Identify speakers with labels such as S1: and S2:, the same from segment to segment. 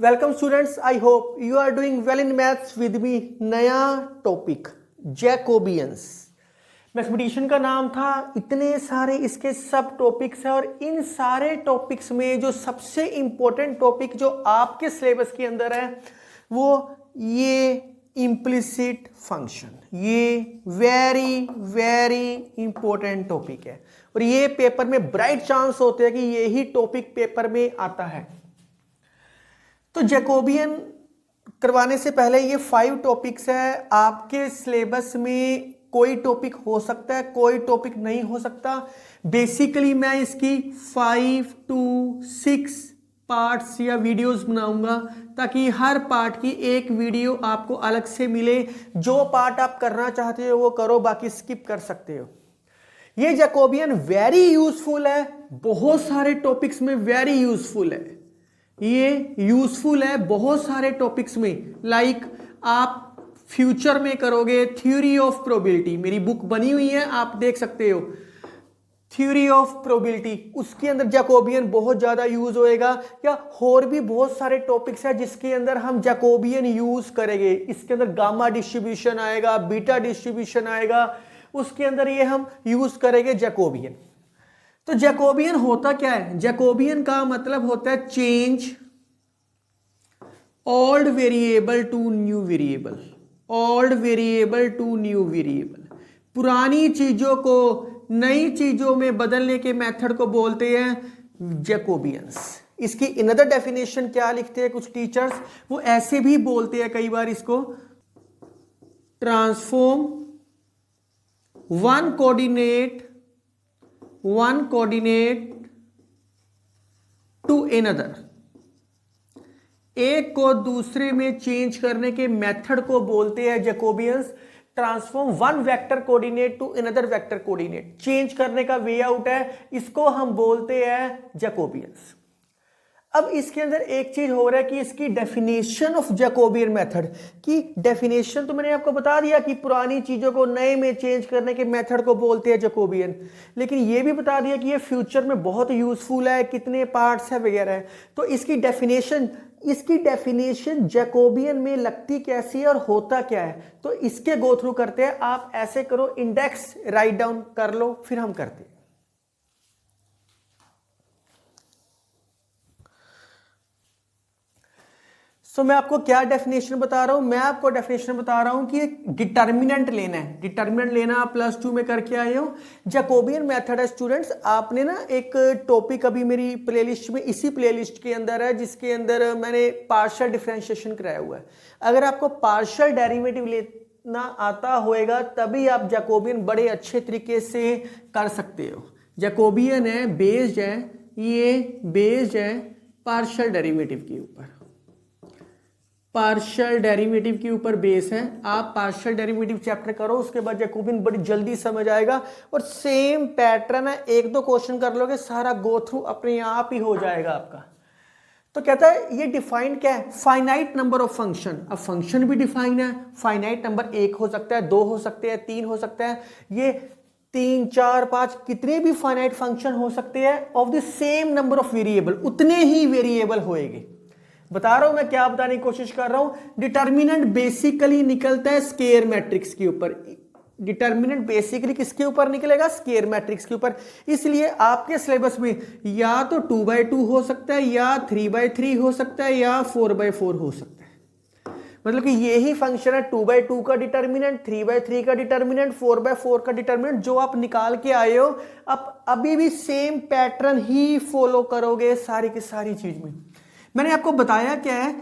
S1: Welcome students, I hope you are doing well in maths with me. नया topic Jacobians. Mathematician का नाम था, इतने सारे इसके सब टॉपिक्स हैं और इन सारे टॉपिक्स में जो सबसे इंपॉर्टेंट टॉपिक जो आपके सिलेबस के अंदर है वो ये इम्प्लिसिट फंक्शन, ये वेरी वेरी इंपॉर्टेंट टॉपिक है और ये पेपर में ब्राइट चांस होते हैं कि यही टॉपिक पेपर में आता है। तो जैकोबियन करवाने से पहले ये 5 टॉपिक्स है। आपके सिलेबस में कोई टॉपिक हो सकता है, कोई टॉपिक नहीं हो सकता। बेसिकली मैं इसकी 5 to 6 पार्ट्स या वीडियोस बनाऊंगा ताकि हर पार्ट की एक वीडियो आपको अलग से मिले। जो पार्ट आप करना चाहते हो वो करो, बाकी स्किप कर सकते हो। ये जैकोबियन वेरी यूजफुल है, बहुत सारे टॉपिक्स में वेरी यूजफुल है। ये यूजफुल है बहुत सारे टॉपिक्स में। लाइक आप फ्यूचर में करोगे थ्योरी ऑफ प्रोबेबिलिटी, मेरी बुक बनी हुई है, आप देख सकते हो, थ्योरी ऑफ प्रोबेबिलिटी, उसके अंदर जैकोबियन बहुत ज्यादा यूज होएगा। या और भी बहुत सारे टॉपिक्स है जिसके अंदर हम जैकोबियन यूज करेंगे। इसके अंदर गामा डिस्ट्रीब्यूशन आएगा, बीटा डिस्ट्रीब्यूशन आएगा, उसके अंदर ये हम यूज करेंगे जैकोबियन। तो जैकोबियन होता क्या है? जैकोबियन का मतलब होता है change old variable to new variable, old variable to new variable. पुरानी चीजों को नई चीजों में बदलने के मेथड को बोलते हैं जैकोबियंस। इसकी अनदर डेफिनेशन क्या लिखते हैं कुछ टीचर्स, वो ऐसे भी बोलते हैं कई बार इसको, transform one coordinate to another. एक को दूसरे में चेंज करने के मेथड को बोलते हैं Jacobians. Transform one vector coordinate to another vector coordinate, change करने का वे आउट है, इसको हम बोलते हैं जैकोबियंस। अब इसके अंदर एक चीज हो रहा है कि इसकी डेफिनेशन ऑफ जैकोबियन मेथड की डेफिनेशन तो मैंने आपको बता दिया कि पुरानी चीजों को नए में चेंज करने के मेथड को बोलते हैं जैकोबियन, लेकिन ये भी बता दिया कि ये फ्यूचर में बहुत यूजफुल है, कितने पार्ट्स है वगैरह है। तो इसकी डेफिनेशन जैकोबियन में लगती कैसी है और होता क्या है, तो इसके गो थ्रू करते हैं। आप ऐसे करो, इंडेक्स राइट डाउन कर लो, फिर हम करते हैं। सो मैं आपको क्या डेफिनेशन बता रहा हूं? मैं आपको डेफिनेशन बता रहा हूं कि एक डिटर्मिनेंट लेना है। डिटर्मिनेंट लेना आप +2 में करके आए हो। जैकोबियन मेथड है स्टूडेंट्स, आपने ना एक टॉपिक अभी मेरी प्लेलिस्ट में, इसी प्लेलिस्ट के अंदर है जिसके अंदर मैंने पार्शियल डिफरेंशिएशन कराया हुआ है। अगर आपको पार्शियल डेरिवेटिव लेना आता होएगा तभी आप जैकोबियन बड़े अच्छे तरीके से कर सकते हो। जैकोबियन है बेस्ड है, ये बेस्ड है पार्शियल डेरिवेटिव के ऊपर, पार्शियल डेरिवेटिव के ऊपर बेस है। आप पार्शियल डेरिवेटिव चैप्टर करो, उसके बाद जैकोबियन बड़ी जल्दी समझ आएगा और सेम पैटर्न है, 1-2 क्वेश्चन कर लोगे, सारा गो थ्रू अपने आप ही हो जाएगा आपका। तो कहता है ये डिफाइंड क्या है? Finite number of function. अब फंक्शन भी डिफाइन है, फाइनाइट नंबर 1 हो सकता है, 2 हो सकते हैं, 3 हो सकता है, ये 3, 4, 5 कितने भी फाइनाइट फंक्शन हो सकते हैं of the same number of variable, उतने ही वेरिएबल होएंगे। बता रहा हूं मैं, क्या बताने की कोशिश कर रहा हूं। डिटर्मिनेंट बेसिकली निकलता है स्क्वायर मैट्रिक्स के ऊपर। डिटर्मिनेंट बेसिकली किसके ऊपर निकलेगा? स्क्वायर मैट्रिक्स के ऊपर। इसलिए आपके सिलेबस में या तो 2/2 हो सकता है, या 3/3 हो सकता है, या 4/4 हो सकता है। मतलब कि यही फंक्शन है 2/2 का डिटर्मिनेंट, 3/3 का डिटर्मिनेंट, 4/4 का डिटर्मिनेंट, जो आप निकाल के आए हो। आप अभी भी सेम पैटर्न ही फॉलो करोगे सारी की सारी चीज में। मैंने आपको बताया क्या है,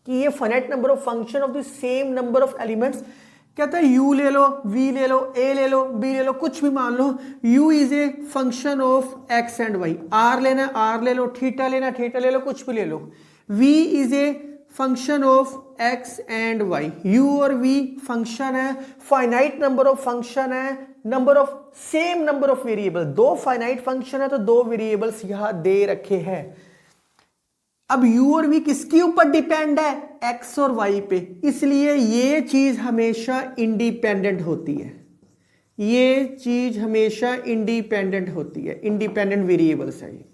S1: कि ये finite number of function of the same number of elements. कहता है यू ले लो, वी ले लो, ए ले लो, बी ले लो, कुछ भी मान लो। U is a function of X and Y, R लेना आर ले लो, थीटा लेना थीटा ले लो, कुछ भी ले लो। V is a function of X and Y, U और वी फंक्शन है, फाइनाइट नंबर ऑफ फंक्शन है, number of same number of variable, 2 finite function है तो 2 वेरिएबल्स यहां दे रखे हैं। अब u और v किसके ऊपर डिपेंड है? x और y पे, इसलिए ये चीज हमेशा इंडिपेंडेंट होती है। ये चीज हमेशा इंडिपेंडेंट होती है, इंडिपेंडेंट वेरिएबल्स है।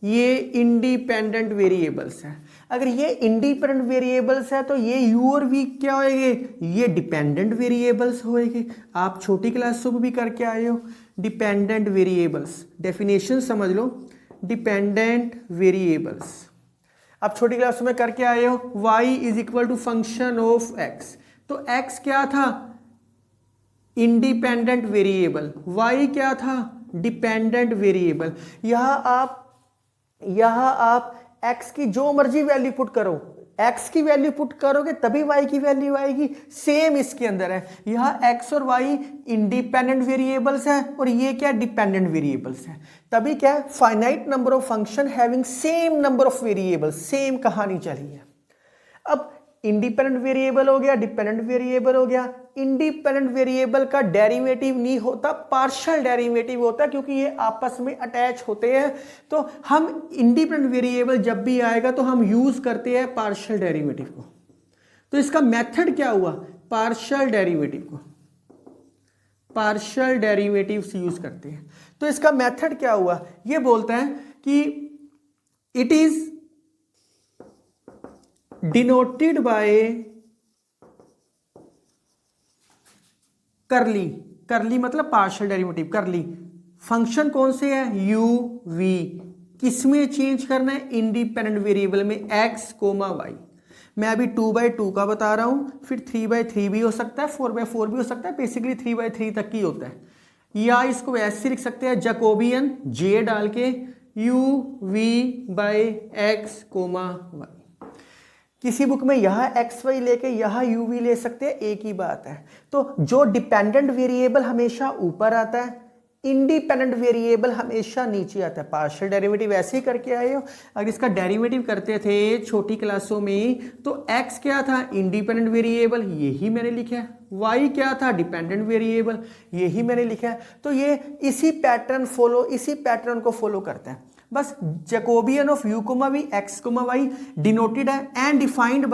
S1: ये इंडिपेंडेंट वेरिएबल्स है। अगर ये इंडिपेंडेंट वेरिएबल्स है तो ये u और v क्या होएंगे, ये डिपेंडेंट वेरिएबल्स होएंगे। आप छोटी क्लासों में भी करके आए हो डिपेंडेंट वेरिएबल्स, डेफिनेशन समझ लो, डिपेंडेंट वेरिएबल्स आप छोटी क्लासों में करके आए हो। y is equal to function of x, तो x क्या था, इंडिपेंडेंट वेरिएबल, y क्या था, डिपेंडेंट वेरिएबल। यहां आप x की जो मर्जी वैल्यू पुट करो, x की वैल्यू पुट करोगे तभी y की वैल्यू आएगी। सेम इसके अंदर है, यहां x और y इंडिपेंडेंट वेरिएबल्स है और ये क्या डिपेंडेंट वेरिएबल्स है। तभी क्या, finite number of function having same number of variables, same कहानी चली है। अब इंडिपेंडेंट वेरिएबल हो गया, डिपेंडेंट वेरिएबल हो गया। इंडिपेंडेंट वेरिएबल का डेरिवेटिव नहीं होता, पार्शियल डेरिवेटिव होता है, क्योंकि ये आपस में अटैच होते हैं। तो हम इंडिपेंडेंट वेरिएबल जब भी आएगा तो हम यूज करते हैं पार्शियल डेरिवेटिव को। तो इसका मेथड क्या हुआ, पार्शियल डेरिवेटिव को, पार्शियल डेरिवेटिव्स यूज करते हैं। तो इसका मेथड क्या हुआ, ये बोलता है कि इट इज डिनोटेड बाय करली, करली मतलब पार्शियल डेरिवेटिव, करली फंक्शन कौन से है, यू वी, किसमें चेंज करना है, इंडिपेंडेंट वेरिएबल में x कोमा y। मैं अभी 2/2 का बता रहा हूं, फिर 3/3 भी हो सकता है, 4/4 भी हो सकता है, बेसिकली 3/3 तक की होता है। या इसको ऐसे लिख सकते हैं जैकोबियन j डाल के u v by x comma y। किसी बुक में यहां एक्स वाई लेके यहां यू वी ले सकते हैं, एक ही बात है। तो जो डिपेंडेंट वेरिएबल हमेशा ऊपर आता है, इंडिपेंडेंट वेरिएबल हमेशा नीचे आता है। पार्शियल डेरिवेटिव ऐसे ही करके आए हो। अगर इसका डेरिवेटिव करते थे छोटी क्लासों में तो एक्स क्या था, इंडिपेंडेंट वेरिएबल, यही मैंने लिखा है। वाई क्या था, डिपेंडेंट वेरिएबल, यही मैंने लिखा है। तो ये इसी पैटर्न को फॉलो करता है। बस Jacobian of u comma v x comma y denoted है एंड डिफाइंड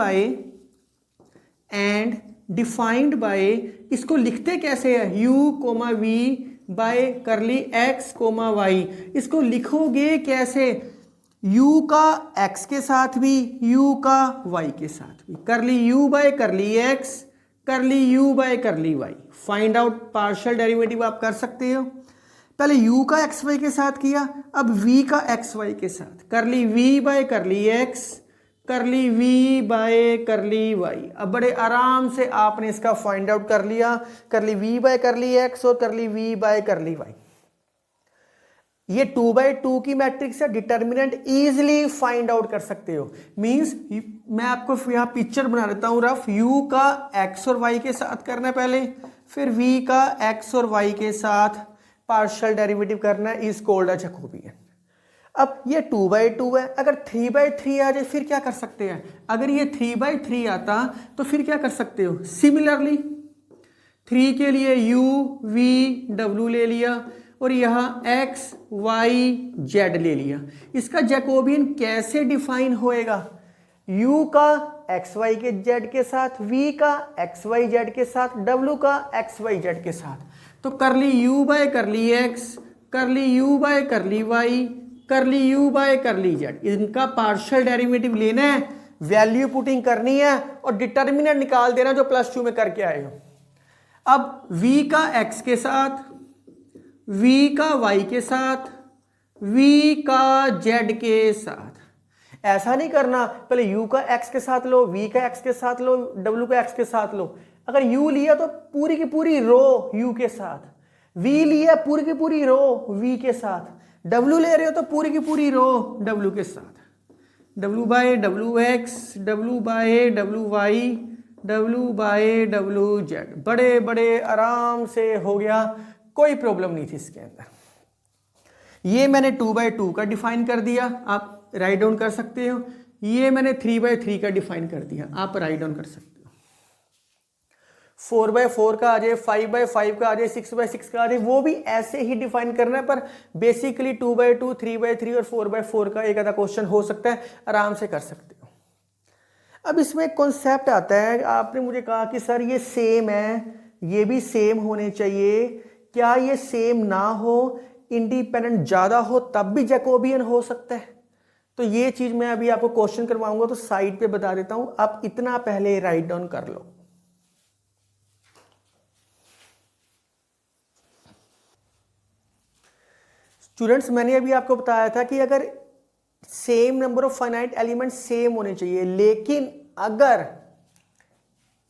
S1: बाय, इसको लिखते कैसे है, u कोमा v by curly x comma y। इसको लिखोगे कैसे, u का x के साथ भी, u का y के साथ भी, करली u बाय करली x, करली u बाय करली y। Find out partial derivative आप कर सकते हो। पहले u का एक्स वाई के साथ किया, अब v का एक्स वाई के साथ, करली v बाय करली x, करली v बाय करली y। अब बड़े आराम से आपने इसका फाइंड आउट कर लिया, करली v बाय करली x और करली v बाय करली y। ये 2/2 की मैट्रिक्स है, डिटर्मिनेंट इजीली फाइंड आउट कर सकते हो। मींस मैं आपको यहाँ पिक्चर बना देता हूँ रफ, u का x और y के साथ करना है पहले, फिर v का x और y के साथ पार्शियल डेरिवेटिव करना है, इज कॉल्ड अ जैकोबियन। अब ये 2/2 है, अगर 3/3 आ जाए फिर क्या कर सकते हैं, अगर ये 3/3 आता तो फिर क्या कर सकते हो, सिमिलरली 3 के लिए u v w ले लिया और यहाँ x y z ले लिया। इसका जैकोबियन कैसे डिफाइन होएगा, u का एक्स वाई के z के साथ, v का एक्स वाई z के साथ, w का एक्स वाई z के साथ। तो करली u बाय करली x, करली u बाय करली y, करली u बाय करली z, इनका पार्शियल डेरिवेटिव लेना है, वैल्यू पुटिंग करनी है और डिटर्मिनेंट निकाल देना जो +2 में करके आए हो। अब v का x के साथ, v का y के साथ, v का z के साथ। ऐसा नहीं करना पहले u का x के साथ लो, v का x के साथ लो, w का x के साथ लो। अगर u लिया तो पूरी की पूरी रो u के साथ, v लिया पूरी की पूरी रो v के साथ, w ले रहे हो तो पूरी की पूरी रो w के साथ, w by wx, w by wy, w by wz। बड़े बड़े आराम से हो गया, कोई प्रॉब्लम नहीं थी इसके अंदर। ये मैंने 2/2 का डिफाइन कर दिया, आप राइट डाउन कर सकते हो। ये मैंने 3/3 का डिफाइन कर दिया, आप राइट डाउन कर सकते हो। 4/4 का आ जाए, 5/5 का आ जाए, 6/6 का आ जाए, वो भी ऐसे ही डिफाइन करना है। पर बेसिकली 2/2, 3/3 और 4/4 का एक आधा क्वेश्चन हो सकता है, आराम से कर सकते हो। अब इसमें एक कॉन्सेप्ट आता है, आपने मुझे कहा कि सर ये सेम है, ये भी सेम होने चाहिए, क्या ये सेम ना हो, इंडिपेंडेंट ज्यादा हो तब भी जैकोबियन हो सकता है? तो ये चीज मैं अभी आपको क्वेश्चन करवाऊंगा तो साइड पे बता देता हूं, आप इतना पहले राइट डाउन कर लो। स्टूडेंट्स, मैंने अभी आपको बताया था कि अगर same number of finite element same होने चाहिए, लेकिन अगर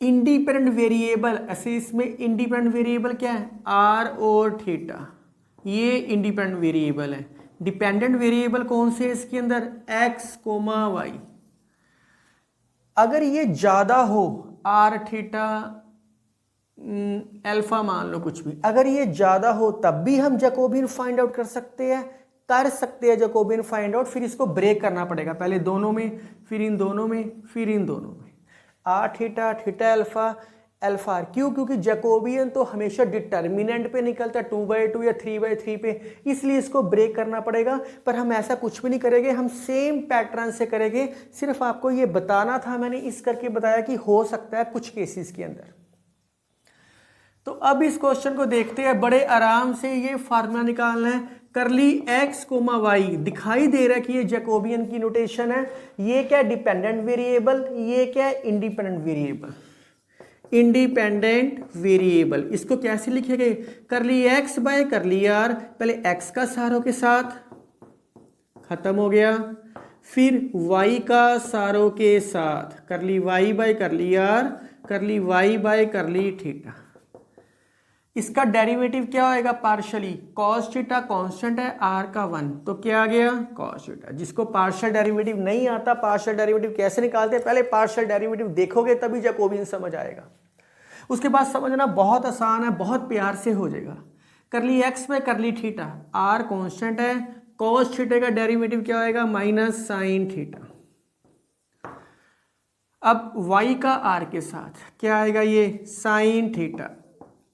S1: इंडिपेंडेंट वेरिएबल, ऐसे इसमें इंडिपेंडेंट वेरिएबल क्या है, आर और थीटा, ये इंडिपेंडेंट वेरिएबल है। डिपेंडेंट वेरिएबल कौन से है इसके अंदर, एक्स कोमा वाई। अगर ये ज्यादा हो, आर थीटा अल्फा मान लो कुछ भी, अगर ये ज्यादा हो तब भी हम जैकोबियन फाइंड आउट कर सकते हैं जैकोबियन फाइंड आउट। फिर इसको ब्रेक करना पड़ेगा, पहले दोनों में, फिर इन दोनों में, फिर इन दोनों में। R theta, theta alpha, alpha r. क्यों? क्योंकि जैकोबियन तो हमेशा डिटर्मिनेंट पे निकलता है, 2/2 या 3/3 पे, इसलिए इसको ब्रेक करना पड़ेगा। पर हम ऐसा कुछ भी नहीं करेंगे, हम सेम पैटर्न से करेंगे। सिर्फ आपको ये बताना था, मैंने इस करके बताया कि हो सकता है कुछ केसेस के अंदर। तो अब इस क्वेश्चन को देखते हैं, बड़े आराम से ये फार्मूला निकालना है। करली एक्स कोमा वाई, दिखाई दे रहा है कि ये जैकोबियन की नोटेशन है। ये क्या, डिपेंडेंट वेरिएबल, ये क्या है, इंडिपेंडेंट वेरिएबल। इंडिपेंडेंट वेरिएबल इसको कैसे लिखेंगे, करली एक्स बाय करली आर, पहले एक्स का सारों के साथ खत्म हो गया, फिर वाई का सारों के साथ, करली वाई बाय करली आर, करली वाई बाय करली थीटा। इसका डेरिवेटिव क्या होएगा, पार्शियली कॉस थीटा कांस्टेंट है, आर का 1, तो क्या आ गया, कॉस थीटा। जिसको पार्शियल डेरिवेटिव नहीं आता, पार्शियल डेरिवेटिव कैसे निकालते हैं, पहले पार्शियल डेरिवेटिव देखोगे तभी जैकोबियन समझ आएगा। उसके बाद समझना बहुत आसान है, बहुत प्यार से हो जाएगा। Curly x by curly theta, r constant है, कॉस थीटा का डेरिवेटिव क्या होएगा, माइनस साइन थीटा। अब वाई का आर के साथ क्या आएगा, ये साइन थीटा।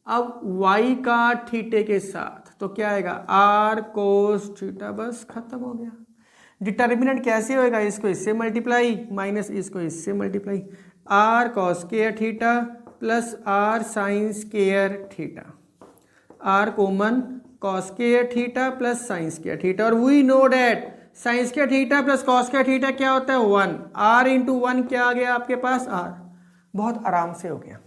S1: अब y का थीटे के साथ तो क्या आएगा, आर कोस थीटा, बस खत्म हो गया। डिटर्मिनेंट कैसे होएगा, इसको इससे मल्टीप्लाई माइनस इसको इससे multiply, R cos square theta plus R sine square theta, R common cos square theta plus sine square theta. और we know that sine square theta plus cos square theta क्या होता है, 1। Are into 1 क्या आ गया आपके पास, are. बहुत आराम से हो गया।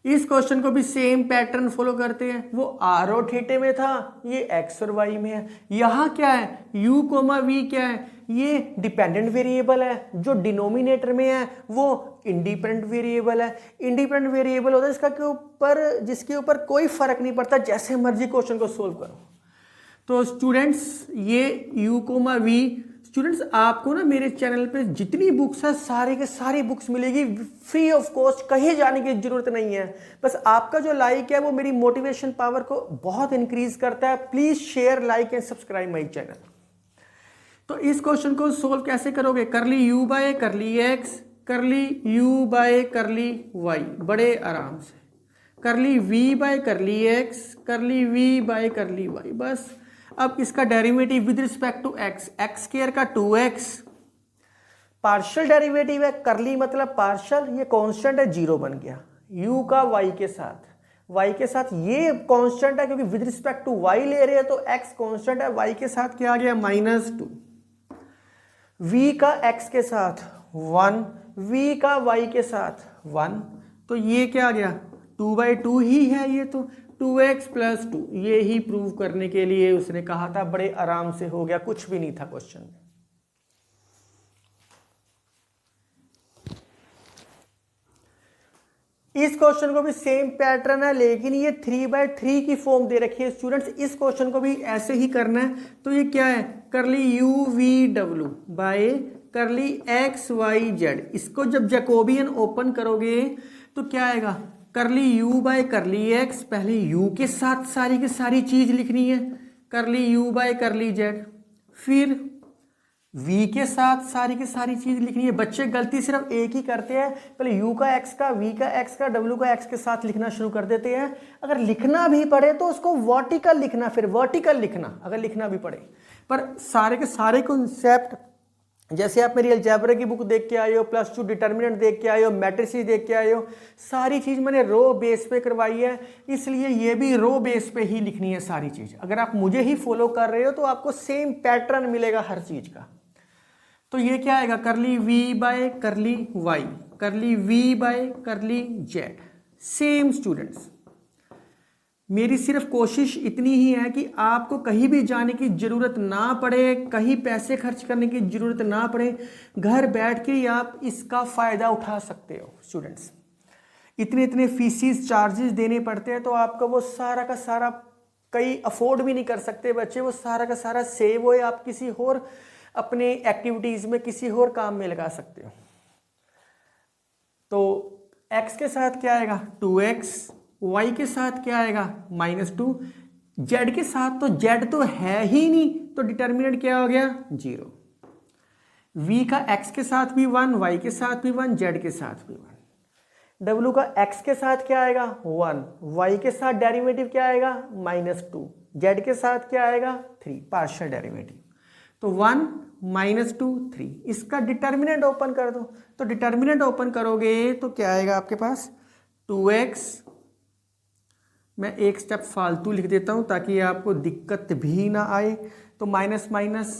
S1: इस क्वेश्चन को भी सेम पैटर्न फॉलो करते हैं। वो आर और थीटे में था, ये एक्स और वाई में है। यहाँ क्या है, u कोमा वी क्या है, ये डिपेंडेंट वेरिएबल है। जो डिनोमिनेटर में है वो इंडिपेंडेंट वेरिएबल है। इंडिपेंडेंट वेरिएबल होता है इसका के ऊपर, जिसके ऊपर कोई फर्क नहीं पड़ता, जैसे मर्जी क्वेश्चन को सोल्व करो। तो स्टूडेंट्स ये u कोमा वी, स्टूडेंट्स आपको ना मेरे चैनल पे जितनी बुक्स है सारी के सारी बुक्स मिलेगी फ्री ऑफ कॉस्ट, कहीं जाने की जरूरत नहीं है। बस आपका जो लाइक है वो मेरी मोटिवेशन पावर को बहुत इंक्रीज करता है। Please share, like and subscribe my channel. तो इस क्वेश्चन को सोल्व कैसे करोगे, curly u by curly x, curly u by curly y, बड़े आराम से। Curly v by curly x, curly v by curly y, बस। अब इसका derivative with respect to x, x square का 2x, पार्शियल डेरिवेटिव है, करली मतलब पार्शियल, ये कांस्टेंट है, 0 बन गया। u का y के साथ ये कांस्टेंट है क्योंकि विद रिस्पेक्ट टू y ले रहे हैं, तो x कांस्टेंट है, y के साथ क्या आ गया, -2। v का x के साथ 1, v का y के साथ 1, तो ये क्या आ गया, 2/2 ही है ये, तो 2x + 2। ये ही प्रूव करने के लिए उसने कहा था, बड़े आराम से हो गया, कुछ भी नहीं था क्वेश्चन में। इस क्वेश्चन को भी सेम पैटर्न है, लेकिन ये 3/3 की फॉर्म दे रखी है स्टूडेंट्स। इस क्वेश्चन को भी ऐसे ही करना है। तो ये क्या है, करली u_v_w बाय करली x_y_z। इसको जब जैकोबियन ओपन करोगे तो क्या आएगा, करली u बाय करली x, पहले u के साथ सारी की सारी चीज लिखनी है, करली u बाय करली z, फिर v के साथ सारी की सारी चीज लिखनी है। बच्चे गलती सिर्फ एक ही करते हैं, पहले u का x का, v का x का, w का x के साथ लिखना शुरू कर देते हैं। अगर लिखना भी पड़े तो उसको वर्टिकल लिखना, फिर वर्टिकल लिखना अगर लिखना भी पड़े। पर सारे के सारे कॉन्सेप्ट जैसे आप मेरी अलजेब्रा की बुक देख के आए हो, +2 डिटर्मिनेंट देख के आए हो, मैट्रिसेस देख के आए हो, सारी चीज़ मैंने रो बेस पे करवाई है, इसलिए ये भी रो बेस पे ही लिखनी है सारी चीज़। अगर आप मुझे ही फॉलो कर रहे हो तो आपको सेम पैटर्न मिलेगा हर चीज़ का। तो ये क्या आएगा, करली v बाय करली y, करली v बाय करली z। सेम स्टूडेंट्स, मेरी सिर्फ कोशिश इतनी ही है कि आपको कहीं भी जाने की ज़रूरत ना पड़े, कहीं पैसे खर्च करने की ज़रूरत ना पड़े, घर बैठ के ही आप इसका फ़ायदा उठा सकते हो। स्टूडेंट्स, इतने इतने फीसिस चार्जेस देने पड़ते हैं, तो आपका वो सारा का सारा कई अफोर्ड भी नहीं कर सकते बच्चे, वो सारा का सारा सेव हो, आप किसी और अपने एक्टिविटीज़ में किसी और काम में लगा सकते हो। तो x के साथ क्या आएगा 2x, y के साथ क्या आएगा -2, z के साथ तो z तो है ही नहीं, तो डिटर्मिनेंट क्या हो गया 0। v का x के साथ भी 1, y के साथ भी 1, z के साथ भी 1। w का x के साथ क्या आएगा 1, y के साथ डेरिवेटिव क्या आएगा -2, z के साथ क्या आएगा 3, पार्शियल डेरिवेटिव। तो 1 -2 3, इसका डिटर्मिनेंट ओपन कर दो। तो डिटर्मिनेंट ओपन करोगे तो क्या आएगा आपके पास 2x, मैं एक स्टेप फालतू लिख देता हूं ताकि आपको दिक्कत भी ना आए। तो माइनस माइनस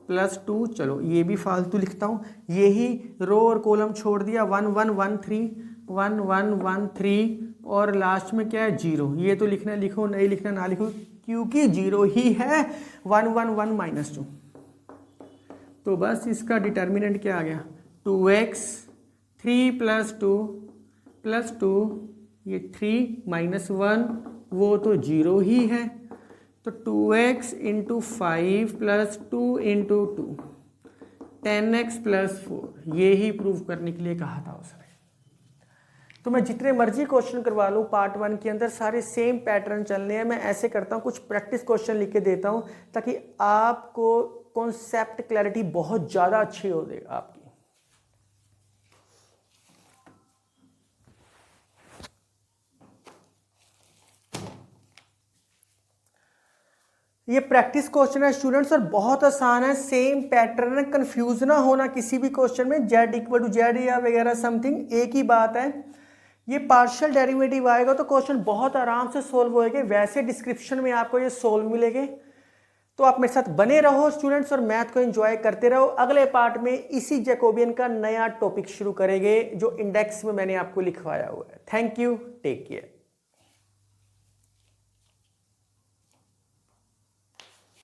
S1: +2, चलो ये भी फालतू लिखता हूं, यही रो और कॉलम छोड़ दिया, 1 1 1 3 1 1 1 3, और लास्ट में क्या है 0। ये तो लिखना लिखो, नहीं लिखना ना लिखो, क्योंकि 0 ही है। 1 1 1 -2, तो बस इसका डिटर्मिनेंट क्या आ गया 2x, 3 + 2 ये 3 -1, वो तो 0 ही है। तो 2x × 5 + 2 × 2 10x + 4, ये ही प्रूव करने के लिए कहा था उसने। तो मैं जितने मर्जी क्वेश्चन करवा लूँ पार्ट 1 के अंदर, सारे सेम पैटर्न चलने हैं। मैं ऐसे करता हूँ, कुछ प्रैक्टिस क्वेश्चन लिख के देता हूँ ताकि आपको कॉन्सेप्ट क्लैरिटी बहुत ज़्यादा अच्छी हो जाएगी आपकी। ये प्रैक्टिस क्वेश्चन है स्टूडेंट्स, और बहुत आसान है, सेम पैटर्न है, कंफ्यूज ना होना किसी भी क्वेश्चन में। z = z या वगैरह समथिंग, एक ही बात है। ये पार्शियल डेरिवेटिव आएगा तो क्वेश्चन बहुत आराम से सोल्व होएगा। वैसे डिस्क्रिप्शन में आपको ये सोल्व मिलेंगे। तो आप मेरे साथ बने रहो स्टूडेंट्स और मैथ को एंजॉय करते रहो। अगले पार्ट में इसी जैकोबियन का नया टॉपिक शुरू करेंगे जो इंडेक्स में मैंने आपको लिखवाया हुआ है। Thank you, take care.